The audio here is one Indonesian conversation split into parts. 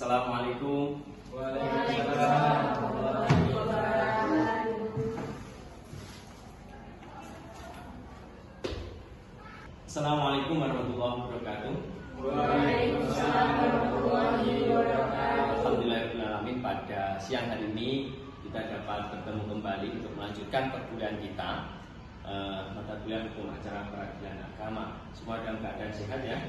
Assalamualaikum. Waalaikumsalam. Assalamualaikum warahmatullahi wabarakatuh. Waalaikumsalam warahmatullahi wabarakatuh. Alhamdulillahirrahmanirrahim. Pada siang hari ini kita dapat bertemu kembali untuk melanjutkan perkuliahan kita, mata kuliah hukum acara peradilan agama. Semua dalam keadaan sehat ya.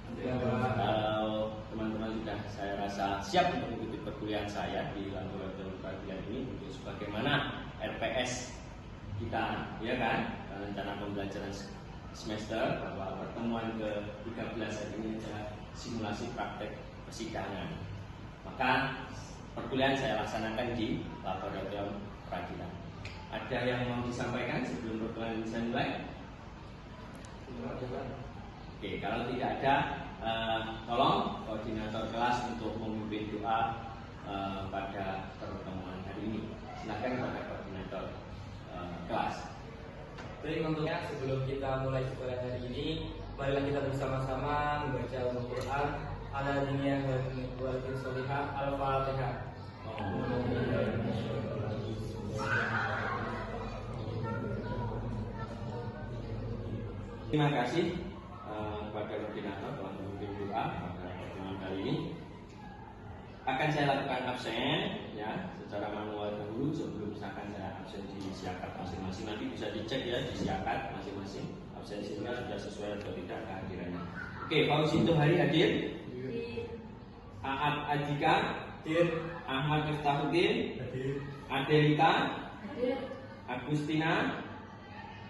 Kalau teman-teman sudah, saya rasa siap untuk mengikuti perkuliahan saya di laboratorium peradilan ini untuk sebagaimana RPS kita, ya kan, rencana pembelajaran semester, bahwa pertemuan ke-13 hari ini adalah simulasi praktek persidangan. Maka perkuliahan saya laksanakan di laboratorium peradilan. Ada yang mau disampaikan sebelum perkuliahan bisa mulai? Oke, kalau tidak ada, tolong koordinator kelas untuk memimpin doa pada pertemuan hari ini. Silakan kepada koordinator kelas. Baik, tentunya sebelum kita mulai sekolah hari ini, marilah kita bersama-sama membaca Al-Quran ala diniyah wal solihah Al-Fatihah. Terima kasih kepada koordinator telah memimpin doa pada pertemuan kali ini. Akan saya lakukan absen ya secara manual dahulu sebelum misalkan saya absen di siakat masing-masing. Nanti bisa dicek ya di siakat masing-masing absensinya sudah sesuai atau tidak kehadirannya. Oke, Fauzi itu hari hadir. Aat Adika hadir. Ahmad Miftahudin hadir. Adelita hadir. Agustina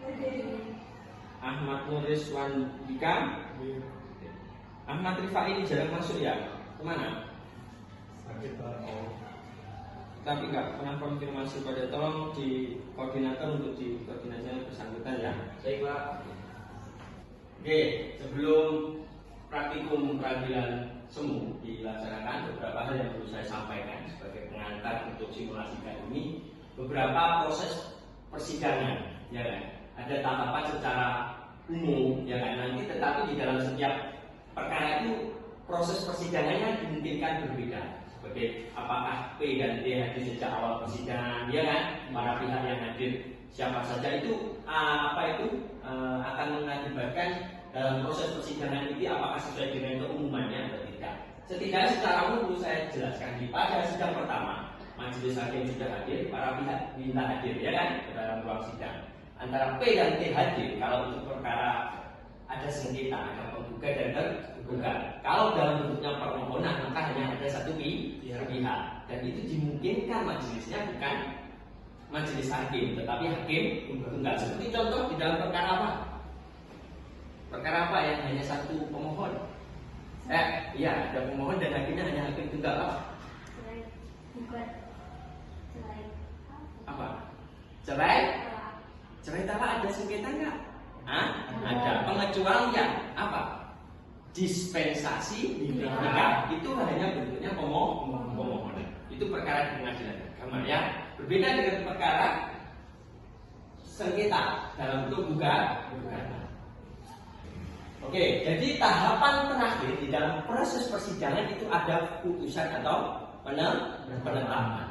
hadir. Ahmad Nuriswan Dika hadir. Ahmad Rifai ini jarang masuk ya? Kemana? Tapi nggak pernah konfirmasi pada, tolong di koordinator untuk di koordinasinya bersangkutan ya. Baik Pak. Oke, sebelum praktikum peradilan semu dilaksanakan, beberapa hal yang perlu saya sampaikan sebagai pengantar untuk simulasi kali ini. Beberapa proses persidangan, ya kan? Ada tahapan secara umum, ya kan? Nanti tetapi di dalam setiap perkara itu proses persidangannya dimungkinkan berbeda. Sebagai apakah P dan T hadir sejak awal persidangan, ya kan? Para pihak yang hadir siapa saja itu akan mengakibatkan dalam proses persidangan ini apakah sesuai dengan keumumannya atau tidak. Setidaknya secara umum saya jelaskan di pada sidang pertama, majelis hakim sudah hadir, para pihak minta hadir, ya kan, ke dalam ruang sidang. Antara P dan T hadir kalau untuk perkara ada sengketa, ada penggugat dan tergugat. Kalau dalam bentuknya permohonan maka hanya ada satu pihak, dan itu dimungkinkan majelisnya bukan majelis hakim tetapi hakim tunggal. Seperti contoh di dalam perkara apa? Perkara apa yang hanya satu pemohon? Iya, ada pemohon dan hakimnya hanya hakim tunggal apa? Apa? Cerai? Cerai talak ada sengketa nggak? Ada. Pengecualian apa? Dispensasi nikah. Itu hanya bentuknya pemohonan. Itu perkara di pengadilan agama ya. Berbeda dengan perkara sengketa dalam bentuk gugatan. Oke, jadi tahapan terakhir di dalam proses persidangan itu ada putusan atau penetapan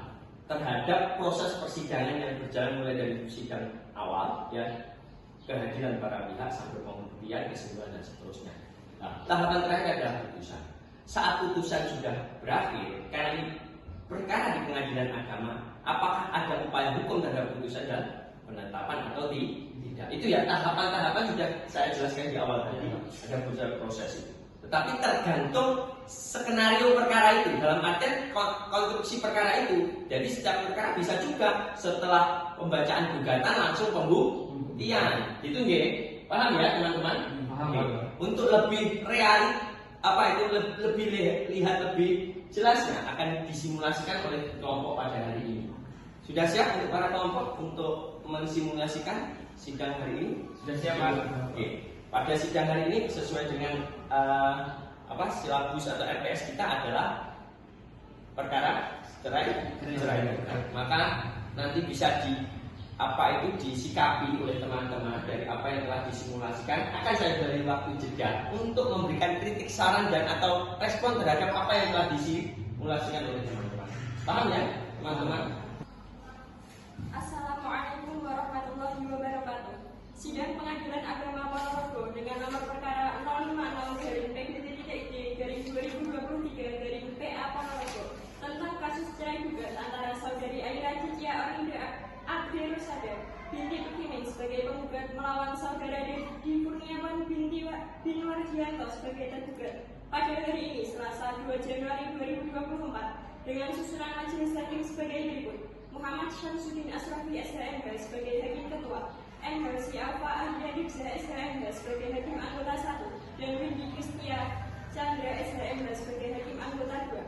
terhadap proses persidangan yang berjalan mulai dari sidang awal ya, kehadiran para pihak sampai pembuktian, kesimpulan dan seterusnya. Nah, tahapan terakhir adalah putusan. Saat putusan sudah berakhir, karena ini perkara di pengadilan agama, apakah ada upaya hukum terhadap putusan dan penetapan atau tidak? Itu ya tahapan-tahapan sudah saya jelaskan di awal tadi. Ada beberapa proses itu. Tetapi tergantung skenario perkara itu, dalam artian konstruksi perkara itu. Jadi setiap perkara bisa juga setelah pembacaan gugatan langsung pembuktian. Itu nggih. Paham ya teman-teman? Paham. Untuk lebih lebih lihat lebih jelasnya akan disimulasikan oleh kelompok pada hari ini. Sudah siap untuk para kelompok untuk mensimulasikan sidang hari ini? Sudah siap Pak? Oke. Pada sidang hari ini sesuai dengan silabus atau RPS kita adalah perkara cerai. Maka nanti bisa disikapi oleh teman-teman dari apa yang telah disimulasikan. Akan saya beri waktu jeda untuk memberikan kritik, saran dan atau respon terhadap apa yang telah disimulasikan oleh teman-teman. Paham ya, teman-teman? Assalamualaikum warahmatullahi wabarakatuh. Sidang Pengadilan Agama Ponorogo dengan nomor perkara 050-PDD-2023-PA Ponorogo tentang kasus cerai gugat antara saudari Aira Cicia Orinda Abdi Rusada binti Tukimin sebagai penggugat melawan saudara Dedi Kurniawan bin Warjianto sebagai tergugat pada hari ini Selasa 2 Januari 2024 dengan susunan majelis hakim sebagai berikut: Muhammad Syamsuddin Asrafi SHMH sebagai Hakim Ketua, N. Harsi Alfa Ahdiya Dibza SHMH sebagai Hakim Anggota 1, dan Windy Kristia Chandra SHMH sebagai Hakim Anggota 2.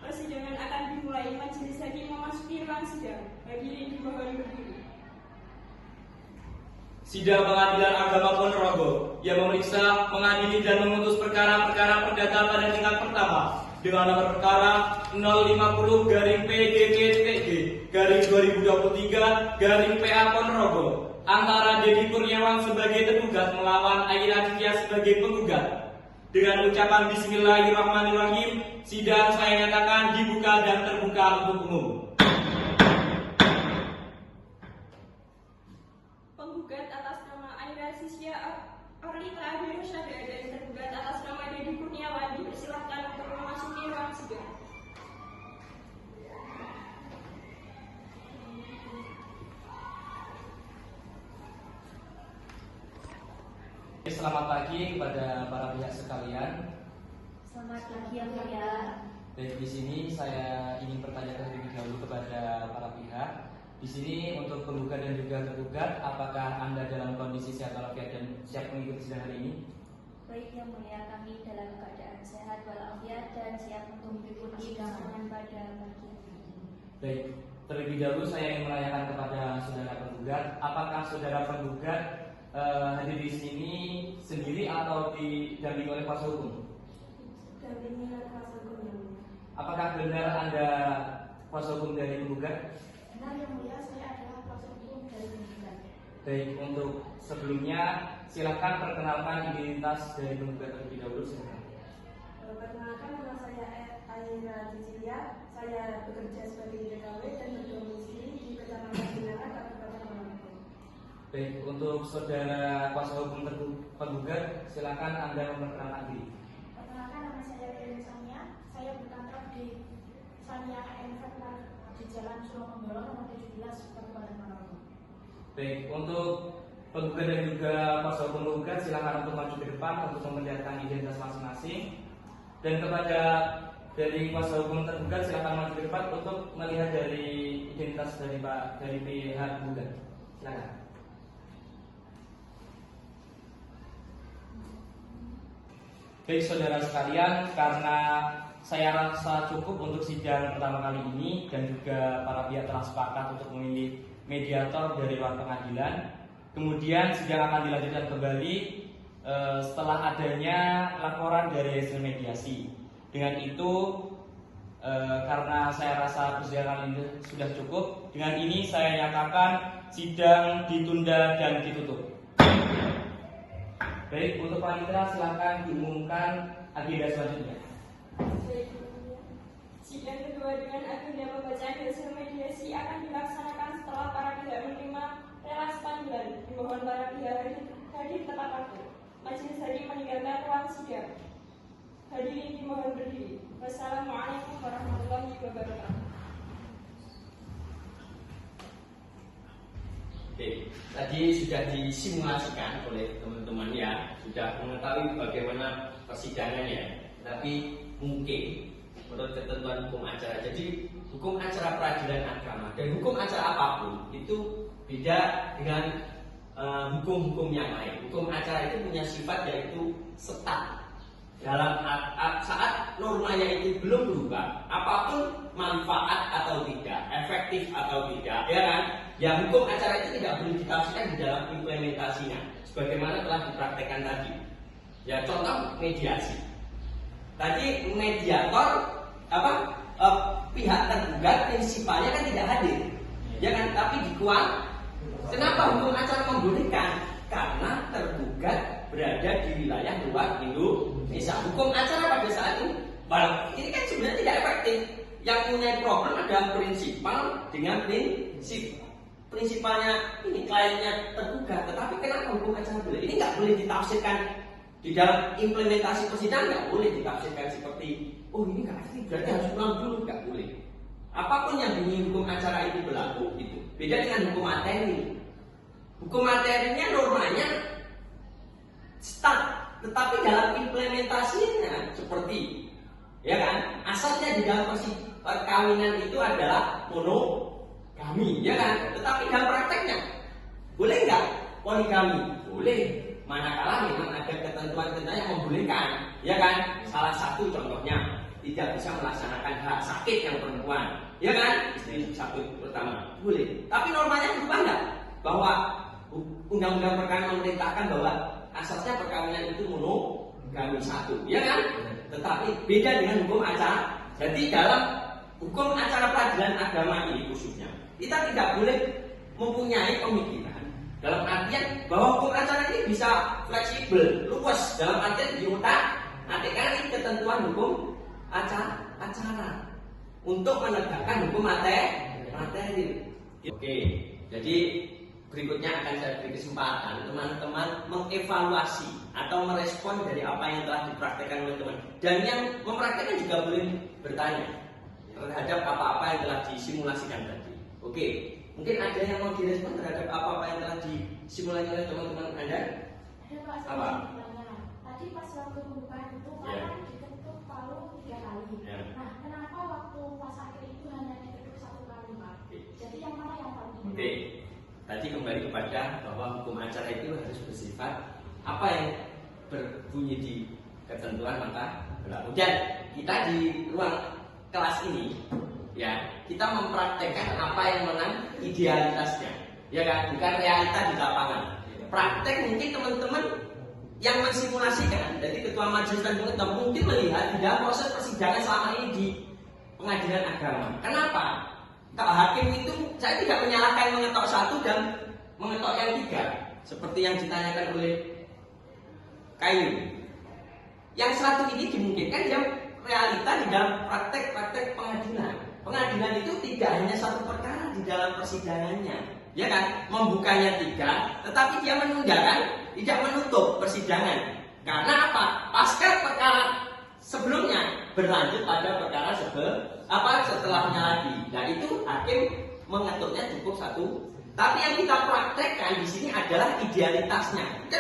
Persidangan akan dimulai. Majelis hakim memasuki ruang sidang. Hadirin dimohon berdiri. Sidang Pengadilan Agama Ponorogo yang memeriksa, mengadili dan memutus perkara-perkara perdata pada tingkat pertama dengan nomor perkara 050-PDGTG-2023-PA Ponorogo antara Dedi Kurniawan sebagai tergugat melawan Aira Cicia sebagai penggugat. Dengan ucapan Bismillahirrahmanirrahim, sidang saya nyatakan dibuka dan terbuka untuk umum. Penggugat atas nama Aira Cicia Orinda Abdi Rusada dan tergugat atas nama Dedi Kurniawan dipersilahkan untuk memasuki ruang sidang. Selamat pagi kepada para pihak sekalian. Selamat pagi yang mulia. Baik, di sini saya ingin bertanya terlebih dahulu kepada para pihak. Di sini untuk penggugat dan juga tergugat, apakah Anda dalam kondisi sehat walafiat dan siap mengikuti sidang hari ini? Baik yang mulia, kami dalam keadaan sehat walafiat dan siap untuk mengikuti persidangan pada pagi ini. Baik, terlebih dahulu saya ingin menanyakan kepada saudara penggugat, apakah saudara penggugat hadir di sini sendiri atau didampingi oleh kuasa hukum? Dampingi oleh kuasa hukum yang mulia. Apakah benar Anda kuasa hukum dari penggugat? Benar yang mulia, saya adalah kuasa hukum dari penggugat. Baik, untuk sebelumnya silakan perkenalkan identitas dari penggugat terlebih dahulu. Silakan. Perkenalkan, nama saya Aira Cicia. Saya bekerja sebagai TKW dan berdomisili di Kecamatan Binara, Kabupaten Ponorogo. Baik, untuk saudara kuasa hukum penggugat, silakan Anda memperkenalkan diri. Perkenalkan, nama saya Dewi Sania. Saya berkantor di Sania Enterprise di Jalan Suromonggolo nomor 17 Kabupaten Ponorogo. Baik, untuk penggugat dan juga kuasa hukum penggugat, silakan untuk maju ke depan untuk memperlihatkan identitas masing-masing. Dan kepada dari kuasa hukum tergugat, silakan maju ke depan untuk melihat dari identitas dari pihak penggugat. Silakan. Baik saudara sekalian, karena saya rasa cukup untuk sidang pertama kali ini dan juga para pihak telah sepakat untuk memilih mediator dari luar pengadilan. Kemudian sidang akan dilanjutkan kembali setelah adanya laporan dari hasil mediasi. Dengan itu, karena saya rasa persidangan ini sudah cukup, dengan ini saya nyatakan sidang ditunda dan ditutup. Baik, untuk panitia silakan diumumkan agenda selanjutnya. Sidang kedua dengan agenda pembacaan hasil mediasi akan dilaksanakan setelah para pihak menerima relas panggilan. Dimohon para pihak hadir tepat waktu. Majelis hakim meninggalkan ruang sidang. Hadirin dimohon berdiri. Wassalamualaikum warahmatullahi wabarakatuh. Oke, tadi sudah disimulasikan oleh teman-teman ya, sudah mengetahui bagaimana persidangannya. Tapi mungkin menurut ketentuan hukum acara, jadi hukum acara peradilan agama dan hukum acara apapun itu beda dengan hukum-hukum yang lain. Hukum acara itu punya sifat yaitu setat. Dalam saat normanya itu belum berubah, apapun manfaat atau tidak, efektif atau tidak, ya kan? Ya, hukum acara itu tidak boleh ditafsirkan di dalam implementasinya, sebagaimana telah dipraktekkan tadi. Ya, contoh mediasi. Tadi mediator pihak tergugat prinsipalnya kan tidak hadir, ya kan? Tapi dikuat. Kenapa hukum acara membolehkan? Karena tergugat berada di wilayah luar Indonesia. Hukum acara pada saat ini kan sebenarnya tidak efektif. yang punya problem adalah prinsipal dengan prinsip. Prinsipalnya ini kliennya tergugat, tetapi kenapa hukum acara boleh? Ini nggak boleh ditafsirkan di dalam implementasi persidangan, nggak boleh ditafsirkan seperti oh ini nggak asli berarti harus pulang dulu, nggak boleh. Apapun yang bunyi hukum acara itu berlaku, itu beda dengan hukum materi. Hukum materinya normanya start, tetapi dalam implementasinya seperti ya kan, asalnya di dalam perkawinan itu adalah monogami, ya kan? Tetapi dalam prakteknya boleh nggak poligami? Boleh, manakala memang ada ketentuan-ketentuan yang membolehkan, ya kan? Salah satu contohnya tidak bisa melaksanakan hak sakit yang perempuan, ya kan? Istri satu pertama boleh, tapi normanya berubah nggak? Bahwa undang-undang perkawinan memerintahkan bahwa asasnya perkawinan itu monogami satu, ya kan? Tetapi beda dengan hukum acara. Jadi dalam hukum acara peradilan agama ini khususnya, kita tidak boleh mempunyai pemikiran dalam artian bahwa hukum acara ini bisa fleksibel, luas dalam artian diotak-atikkan ketentuan hukum acara untuk menegakkan hukum materi. Oke, jadi berikutnya akan saya beri kesempatan teman-teman mengevaluasi atau merespon dari apa yang telah dipraktekkan oleh teman. Dan yang mempraktekkan juga boleh bertanya terhadap apa-apa yang telah disimulasikan tadi. Oke, mungkin ada yang mau direspon terhadap apa-apa yang telah disimulasi oleh teman-teman Anda? Ada Pak, saya Apa? mau bertanya. Tadi pas waktu pembukaan itu Pak Ya. kan diketuk palu 3 kali. Ya. Nah, kenapa waktu pas akhir itu hanya diketuk 1 kali Pak? Oke. Jadi yang mana yang paling Oke, tadi kembali kepada bahwa hukum acara itu harus bersifat apa yang berbunyi di ketentuan maka berlaku. Dan kita di ruang kelas ini, ya, kita mempraktekkan apa yang menang idealitasnya, ya kan, bukan realita di lapangan. Praktek mungkin teman-teman yang mensimulasikan, jadi ketua majelis dan pengetahuan mungkin melihat di dalam proses persidangan selama ini di pengadilan agama. Kenapa? Kalau hakim itu saya tidak menyalahkan mengetok satu dan mengetok yang 3 seperti yang ditanyakan oleh Kayu. Yang satu ini dimungkinkan yang realita di dalam praktek pengadilan. Pengadilan itu tidak hanya satu perkara di dalam persidangannya, ya kan? Membukanya 3, tetapi dia menunda, tidak menutup persidangan. Karena apa? Pasca perkara sebelumnya berlanjut pada perkara setelahnya lagi. Nah itu hakim mengetuknya cukup 1. Tapi yang kita praktekkan di sini adalah idealitasnya. Kita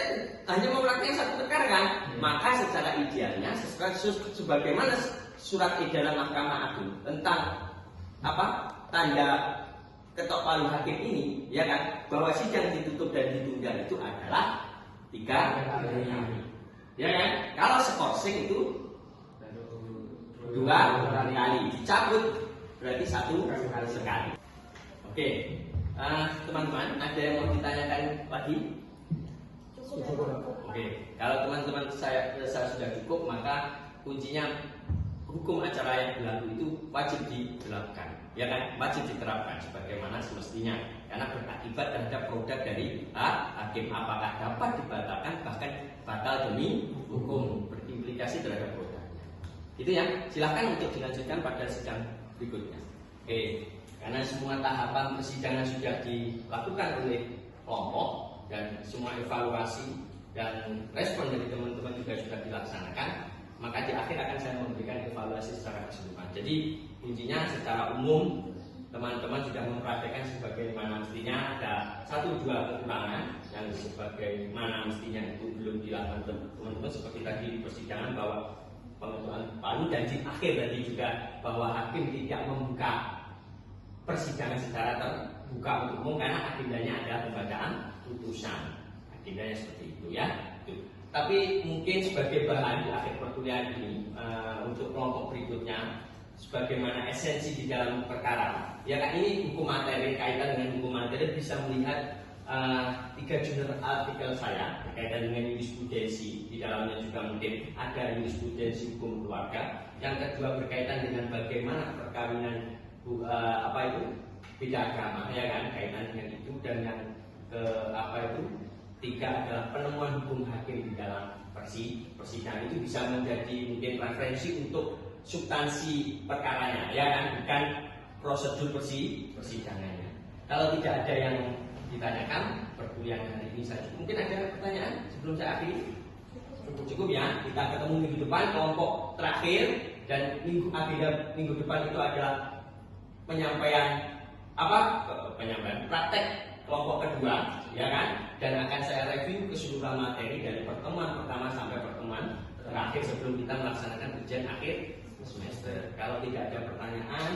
hanya mempraktekkan 1 perkara kan? Maka secara idealnya sebagaimana surat edaran Mahkamah Agung tentang tanda ketok palu hakim ini, ya kan? Bahwa sidang ditutup dan ditunda itu adalah 3 kali. Ya kan? Kalau skorsing itu 2 kali, dicabut berarti 1 kali sekali. Oke, teman-teman ada yang mau ditanyakan lagi? Oke, kalau teman-teman saya sudah cukup, maka kuncinya hukum acara yang berlaku itu wajib diberlakukan, ya kan? Wajib diterapkan sebagaimana semestinya, karena berakibat terhadap produk dari hakim. Apakah dapat dibatalkan, bahkan batal demi hukum, berimplikasi terhadap produknya. Itu ya, silahkan untuk dilanjutkan pada sidang berikutnya. Oke, karena semua tahapan persidangan sudah dilakukan oleh kelompok dan semua evaluasi dan respon dari teman-teman juga sudah dilaksanakan, maka di akhir akan saya memberikan evaluasi secara keseluruhan. Jadi kuncinya secara umum teman-teman sudah mempraktekkan sebagaimana mestinya. Ada 1-2 kekurangan yang sebagaimana mestinya itu belum dilakukan teman-teman, seperti tadi di persidangan bahwa pengetuan palu, dan di akhir tadi juga bahwa hakim tidak membuka persidangan secara terbuka untuk umum karena agendanya adalah pembacaan putusan. Agendanya seperti itu ya. Tapi mungkin sebagai bahan di akhir perkuliahan ini untuk kelompok berikutnya, sebagaimana esensi di dalam perkara, ya kan, ini hukum materi, kaitan dengan hukum materi bisa melihat 3 jurnal artikel saya berkaitan dengan jurisprudensi. Di dalamnya juga mungkin ada jurisprudensi hukum keluarga. Yang kedua berkaitan dengan bagaimana perkawinan beda agama, ya kan, kaitan dengan itu. Dan yang ketiga adalah penemuan hukum hakim di dalam persidangan. Itu bisa menjadi mungkin referensi untuk substansi perkaranya, ya kan, bukan prosedur persidangannya. Kalau tidak ada yang ditanyakan, perkuliahan hari ini saja. Mungkin ada pertanyaan sebelum saya akhiri? Cukup ya. Kita ketemu minggu depan kelompok terakhir, dan agenda minggu depan itu adalah penyampaian praktek kelompok kedua, ya kan? Dan akan saya review keseluruhan materi dari pertemuan pertama sampai pertemuan terakhir sebelum kita melaksanakan ujian akhir semester. Kalau tidak ada pertanyaan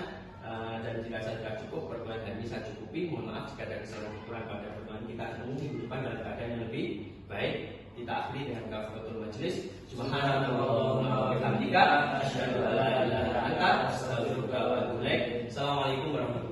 dan jika saya sudah cukup, pertemuan hari ini saya cukupi. Mohon maaf jika ada kesalahan kurang pada pertemuan kita ketemu minggu depan dalam keadaan yang lebih baik. Kita akhiri dengan kafaratul majelis. Subhanallahumma wa bihamdika asyhadu an la ilaha illa anta astaghfiruka wa atubu ilaik. Assalamualaikum warahmatullahi wabarakatuh.